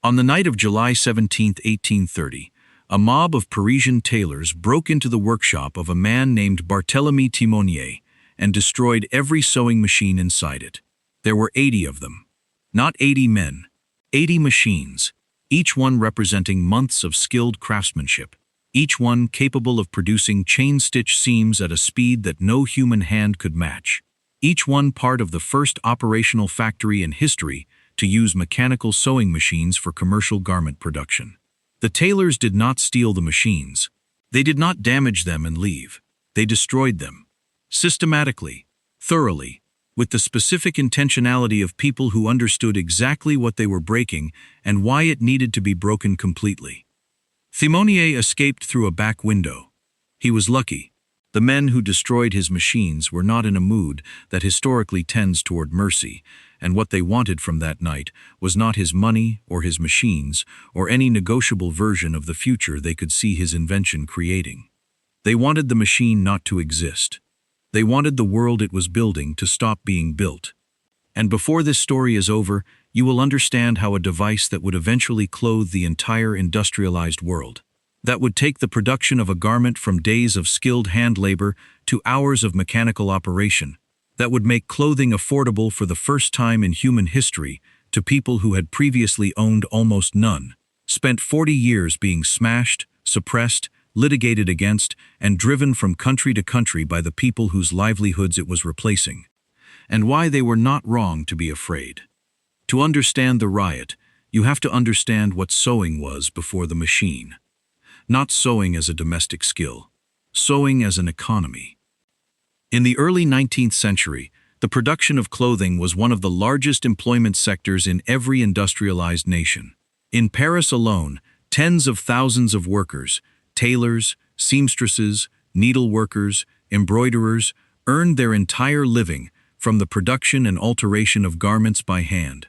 On the night of July 17, 1830, a mob of Parisian tailors broke into the workshop of a man named Barthélemy Timonier and destroyed every sewing machine inside it. There were 80 of them. Not 80 men, 80 machines, each one representing months of skilled craftsmanship, each one capable of producing chain-stitch seams at a speed that no human hand could match, each one part of the first operational factory in history to use mechanical sewing machines for commercial garment production. The tailors did not steal the machines. They did not damage them and leave. They destroyed them. Systematically, thoroughly, with the specific intentionality of people who understood exactly what they were breaking and why it needed to be broken completely. Timonier escaped through a back window. He was lucky. The men who destroyed his machines were not in a mood that historically tends toward mercy, and what they wanted from that night was not his money or his machines or any negotiable version of the future they could see his invention creating. They wanted the machine not to exist. They wanted the world it was building to stop being built. And before this story is over, you will understand how a device that would eventually clothe the entire industrialized world, that would take the production of a garment from days of skilled hand labor to hours of mechanical operation, that would make clothing affordable for the first time in human history to people who had previously owned almost none, spent 40 years being smashed, suppressed, litigated against, and driven from country to country by the people whose livelihoods it was replacing, and why they were not wrong to be afraid. To understand the riot, you have to understand what sewing was before the machine. Not sewing as a domestic skill, sewing as an economy. In the early 19th century, the production of clothing was one of the largest employment sectors in every industrialized nation. In Paris alone, tens of thousands of workers, tailors, seamstresses, needleworkers, embroiderers, earned their entire living from the production and alteration of garments by hand.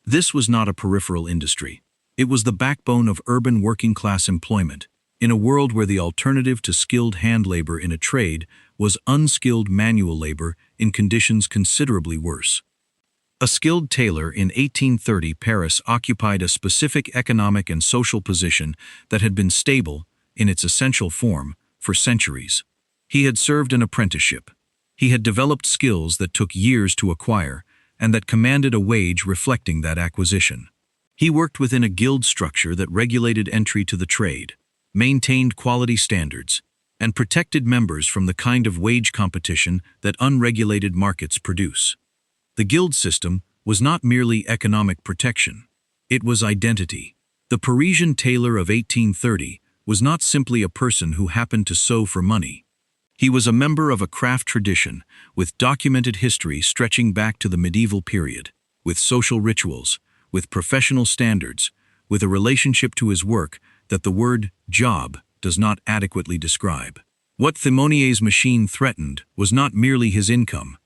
This was not a peripheral industry. It was the backbone of urban working-class employment, in a world where the alternative to skilled hand labor in a trade was unskilled manual labor in conditions considerably worse. A skilled tailor in 1830 Paris occupied a specific economic and social position that had been stable, in its essential form, for centuries. He had served an apprenticeship. He had developed skills that took years to acquire, and that commanded a wage reflecting that acquisition. He worked within a guild structure that regulated entry to the trade, maintained quality standards, and protected members from the kind of wage competition that unregulated markets produce. The guild system was not merely economic protection. It was identity. The Parisian tailor of 1830 was not simply a person who happened to sew for money. He was a member of a craft tradition with documented history stretching back to the medieval period, with social rituals, with professional standards, with a relationship to his work that the word job does not adequately describe. What Timonier's machine threatened was not merely his income.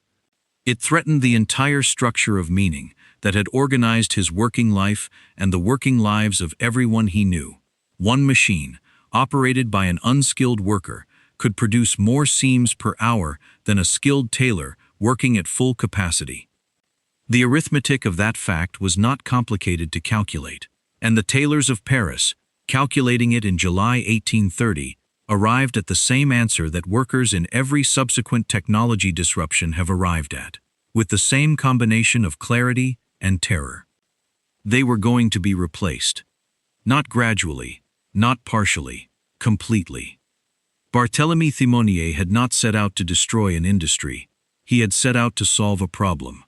It threatened the entire structure of meaning that had organized his working life and the working lives of everyone he knew. One machine, operated by an unskilled worker, could produce more seams per hour than a skilled tailor working at full capacity. The arithmetic of that fact was not complicated to calculate, and the tailors of Paris, calculating it in July 1830, arrived at the same answer that workers in every subsequent technology disruption have arrived at, with the same combination of clarity and terror. They were going to be replaced. Not gradually, not partially, completely. Barthélemy Timonier had not set out to destroy an industry. He had set out to solve a problem.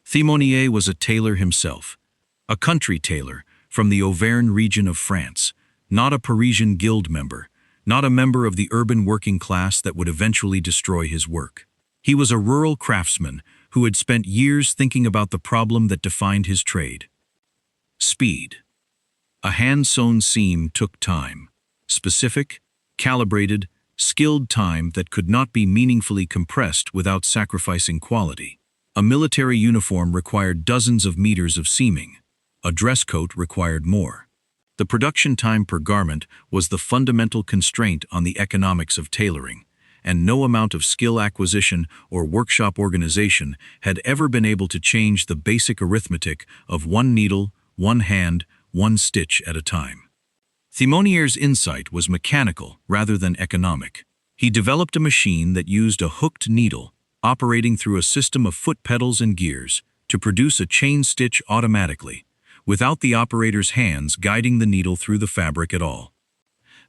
Timonier was a tailor himself, a country tailor from the Auvergne region of France, not a Parisian guild member, not a member of the urban working class that would eventually destroy his work. He was a rural craftsman who had spent years thinking about the problem that defined his trade. Speed. A hand-sewn seam took time, specific, calibrated, skilled time that could not be meaningfully compressed without sacrificing quality. A military uniform required dozens of meters of seaming. A dress coat required more. The production time per garment was the fundamental constraint on the economics of tailoring, and no amount of skill acquisition or workshop organization had ever been able to change the basic arithmetic of one needle, one hand, one stitch at a time. Thimonier's insight was mechanical rather than economic. He developed a machine that used a hooked needle, operating through a system of foot pedals and gears, to produce a chain stitch automatically, without the operator's hands guiding the needle through the fabric at all.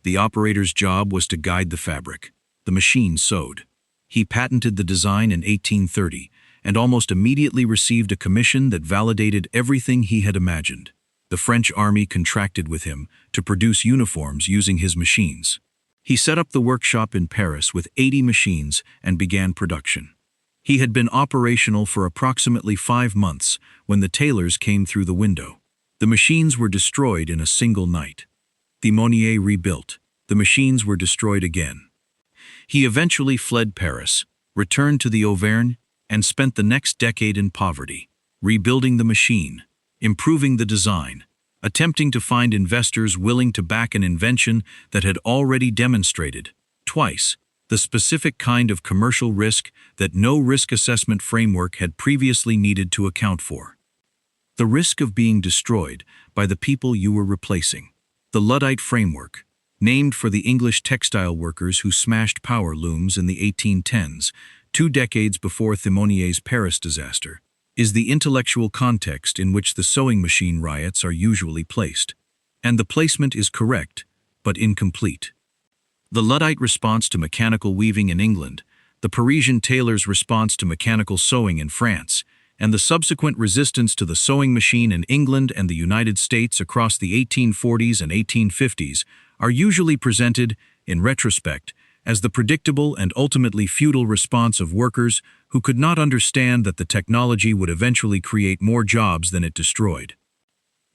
The operator's job was to guide the fabric. The machine sewed. He patented the design in 1830 and almost immediately received a commission that validated everything he had imagined. The French army contracted with him to produce uniforms using his machines. He set up the workshop in Paris with 80 machines and began production. He had been operational for approximately 5 months when the Tailors came through the window. The machines were destroyed in a single night. Thimonier rebuilt. The machines were destroyed again. He eventually fled Paris, returned to the Auvergne, and spent the next decade in poverty, rebuilding the machine, improving the design, attempting to find investors willing to back an invention that had already demonstrated, twice, the specific kind of commercial risk that no risk assessment framework had previously needed to account for. The risk of being destroyed by the people you were replacing. The Luddite framework, named for the English textile workers who smashed power looms in the 1810s, 2 decades before Thimonier's Paris disaster, is the intellectual context in which the sewing machine riots are usually placed. And the placement is correct, but incomplete. The Luddite response to mechanical weaving in England, the Parisian tailor's response to mechanical sewing in France, and the subsequent resistance to the sewing machine in England and the United States across the 1840s and 1850s are usually presented, in retrospect, as the predictable and ultimately futile response of workers who could not understand that the technology would eventually create more jobs than it destroyed.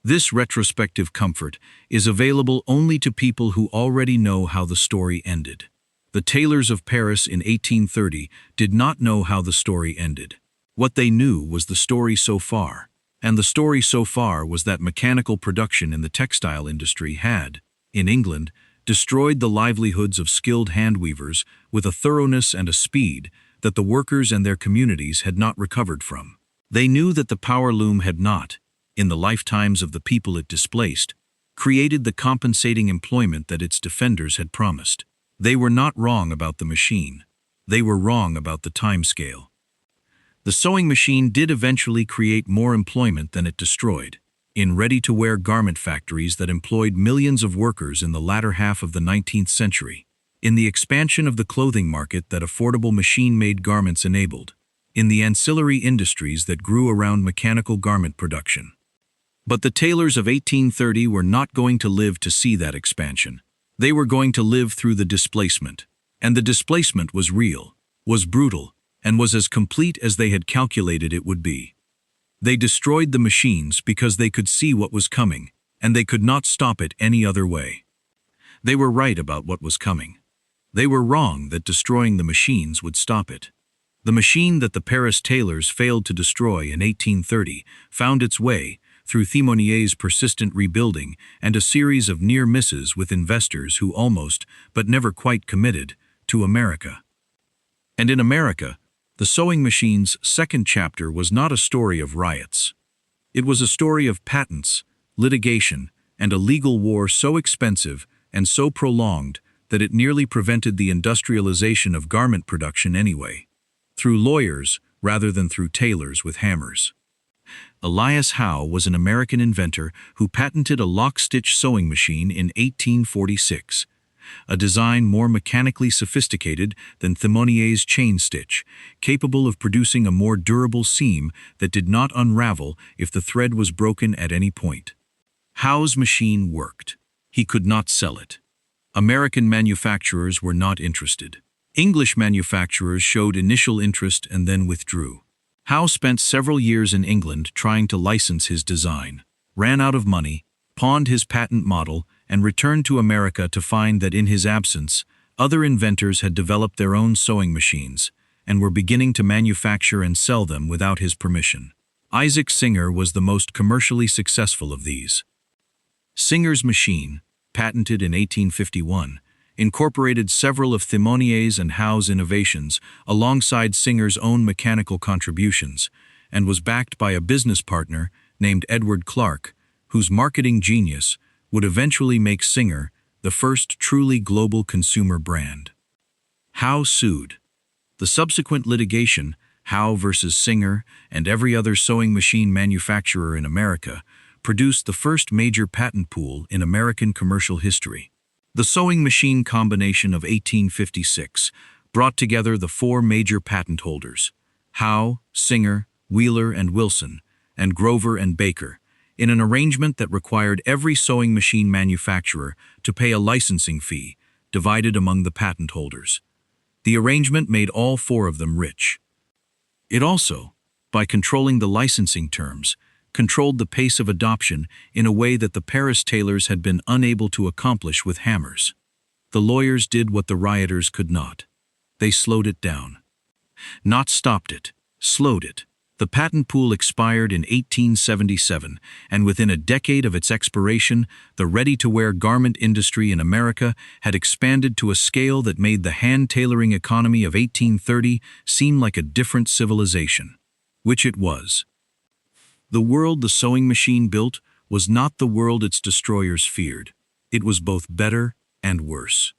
This retrospective comfort is available only to people who already know how the story ended. The Tailors of Paris in 1830 did not know how the story ended. What they knew was the story so far, and the story so far was that mechanical production in the textile industry had, in England, destroyed the livelihoods of skilled handweavers with a thoroughness and a speed that the workers and their communities had not recovered from. They knew that the power loom had not, in the lifetimes of the people it displaced, created the compensating employment that its defenders had promised. They were not wrong about the machine. They were wrong about the timescale. The sewing machine did eventually create more employment than it destroyed, in ready-to-wear garment factories that employed millions of workers in the latter half of the 19th century, in the expansion of the clothing market that affordable machine-made garments enabled, in the ancillary industries that grew around mechanical garment production. But the tailors of 1830 were not going to live to see that expansion. They were going to live through the displacement. And the displacement was real, was brutal, and was as complete as they had calculated it would be. They destroyed the machines because they could see what was coming, and they could not stop it any other way. They were right about what was coming. They were wrong that destroying the machines would stop it. The machine that the Paris tailors failed to destroy in 1830 found its way, through Thimonier's persistent rebuilding and a series of near misses with investors who almost, but never quite committed, to America. And in America, the sewing machine's second chapter was not a story of riots. It was a story of patents, litigation, and a legal war so expensive and so prolonged that it nearly prevented the industrialization of garment production anyway, through lawyers rather than through tailors with hammers. Elias Howe was an American inventor who patented a lock-stitch sewing machine in 1846, a design more mechanically sophisticated than Thimonier's chain stitch, capable of producing a more durable seam that did not unravel if the thread was broken at any point. Howe's machine worked. He could not sell it. American manufacturers were not interested. English manufacturers showed initial interest and then withdrew. Howe spent several years in England trying to license his design, ran out of money, pawned his patent model, and returned to America to find that in his absence, other inventors had developed their own sewing machines and were beginning to manufacture and sell them without his permission. Isaac Singer was the most commercially successful of these. Singer's machine, patented in 1851, incorporated several of Thimonier's and Howe's innovations alongside Singer's own mechanical contributions, and was backed by a business partner named Edward Clark, whose marketing genius would eventually make Singer the first truly global consumer brand. Howe sued. The subsequent litigation, Howe versus Singer and every other sewing machine manufacturer in America, produced the first major patent pool in American commercial history. The sewing machine combination of 1856 brought together the four major patent holders, Howe, Singer, Wheeler and Wilson, and Grover and Baker, in an arrangement that required every sewing machine manufacturer to pay a licensing fee, divided among the patent holders. The arrangement made all four of them rich. It also, by controlling the licensing terms, controlled the pace of adoption in a way that the Paris tailors had been unable to accomplish with hammers. The lawyers did what the rioters could not. They slowed it down. Not stopped it, slowed it. The patent pool expired in 1877, and within a decade of its expiration, the ready-to-wear garment industry in America had expanded to a scale that made the hand-tailoring economy of 1830 seem like a different civilization. Which it was. The world the sewing machine built was not the world its destroyers feared. It was both better and worse.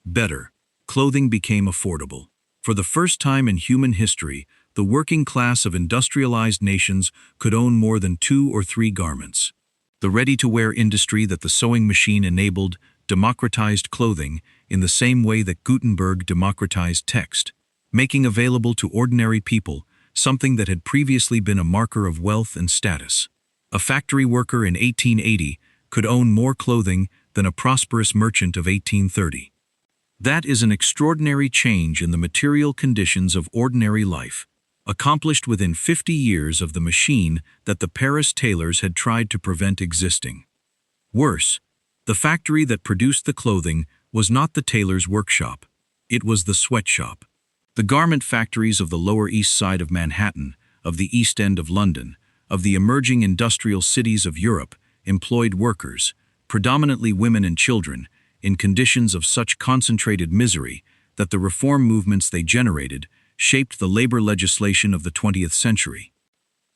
Better. Clothing became affordable. For the first time in human history, the working class of industrialized nations could own more than 2 or 3 garments. The ready-to-wear industry that the sewing machine enabled democratized clothing in the same way that Gutenberg democratized text, making available to ordinary people something that had previously been a marker of wealth and status. A factory worker in 1880 could own more clothing than a prosperous merchant of 1830. That is an extraordinary change in the material conditions of ordinary life, accomplished within 50 years of the machine that the Paris tailors had tried to prevent existing. Worse, the factory that produced the clothing was not the tailor's workshop. It was the sweatshop. The garment factories of the Lower East Side of Manhattan, of the East End of London, of the emerging industrial cities of Europe employed workers, predominantly women and children, in conditions of such concentrated misery that the reform movements they generated shaped the labor legislation of the 20th century.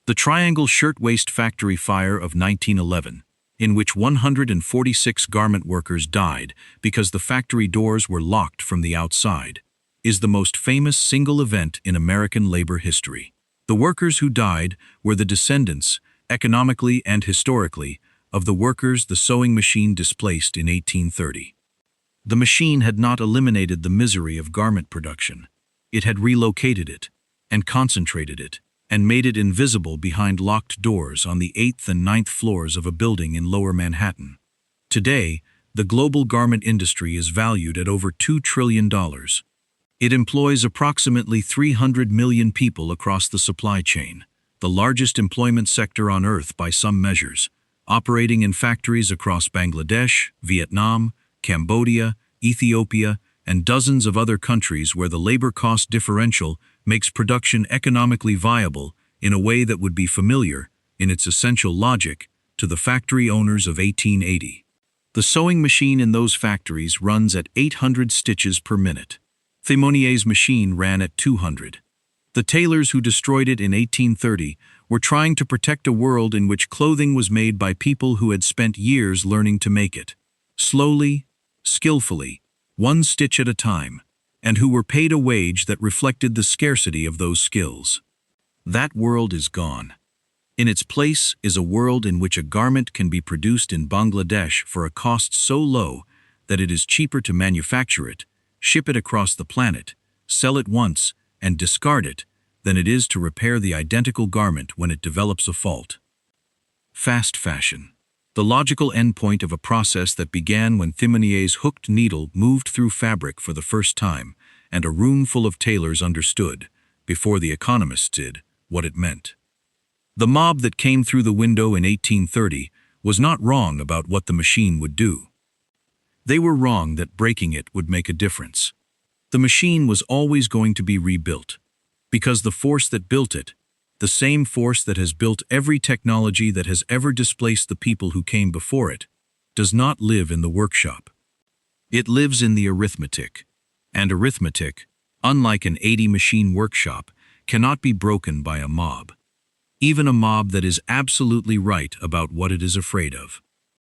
The Triangle Shirtwaist Factory fire of 1911, in which 146 garment workers died because the factory doors were locked from the outside, is the most famous single event in American labor history. The workers who died were the descendants, economically and historically, of the workers the sewing machine displaced in 1830. The machine had not eliminated the misery of garment production. It had relocated it, and concentrated it, and made it invisible behind locked doors on the 8th and 9th floors of a building in Lower Manhattan. Today, the global garment industry is valued at over $2 trillion. It employs approximately 300 million people across the supply chain, the largest employment sector on Earth by some measures, operating in factories across Bangladesh, Vietnam, Cambodia, Ethiopia, and dozens of other countries where the labor cost differential makes production economically viable in a way that would be familiar, in its essential logic, to the factory owners of 1880. The sewing machine in those factories runs at 800 stitches per minute. Thimonier's machine ran at 200. The tailors who destroyed it in 1830 were trying to protect a world in which clothing was made by people who had spent years learning to make it. Slowly, skillfully, one stitch at a time, and who were paid a wage that reflected the scarcity of those skills. That world is gone. In its place is a world in which a garment can be produced in Bangladesh for a cost so low that it is cheaper to manufacture it, ship it across the planet, sell it once, and discard it than it is to repair the identical garment when it develops a fault. Fast fashion. The logical endpoint of a process that began when Thimonier's hooked needle moved through fabric for the first time, and a room full of tailors understood, before the economists did, what it meant. The mob that came through the window in 1830 was not wrong about what the machine would do. They were wrong that breaking it would make a difference. The machine was always going to be rebuilt, because the force that built it, the same force that has built every technology that has ever displaced the people who came before it, does not live in the workshop. It lives in the arithmetic, and arithmetic, unlike an 80-machine workshop, cannot be broken by a mob. even a mob that is absolutely right about what it is afraid of.